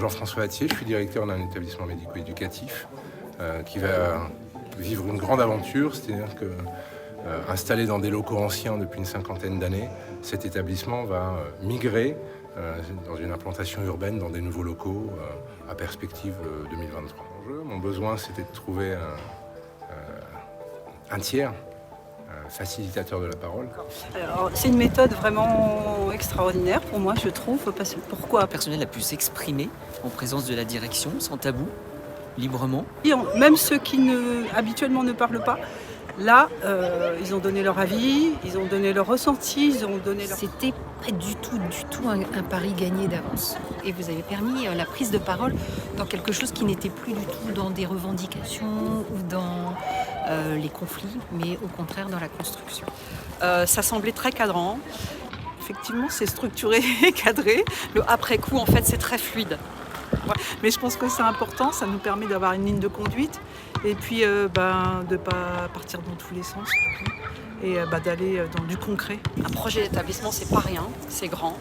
Jean-François Attier, je suis directeur d'un établissement médico-éducatif qui va vivre une grande aventure, c'est-à-dire que installé dans des locaux anciens depuis une cinquantaine d'années, cet établissement va migrer dans une implantation urbaine dans des nouveaux locaux à perspective 2023. Mon besoin, c'était de trouver un tiers facilitateur de la parole. Alors, c'est une méthode vraiment extraordinaire pour moi, je trouve. Pourquoi? Le personnel a pu s'exprimer en présence de la direction, sans tabou, librement. Même ceux qui habituellement ne parlent pas, là, ils ont donné leur avis, ils ont donné leur ressenti, ils ont donné leur... C'était pas du tout un pari gagné d'avance. Et vous avez permis la prise de parole dans quelque chose qui n'était plus du tout dans des revendications ou dans les conflits, mais au contraire dans la construction. Ça semblait très cadrant. Effectivement, c'est structuré et cadré. Le après-coup, en fait, c'est très fluide. Ouais. Mais je pense que c'est important, ça nous permet d'avoir une ligne de conduite et puis de ne pas partir dans tous les sens et d'aller dans du concret. Un projet d'établissement, c'est pas rien, c'est grand.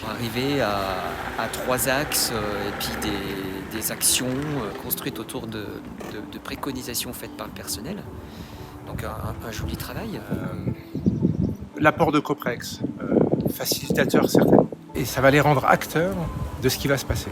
Pour arriver à 3 axes et puis des actions construites autour de préconisations faites par le personnel. Donc un joli travail. L'apport de Coprex, facilitateur certainement. Et ça va les rendre acteurs de ce qui va se passer.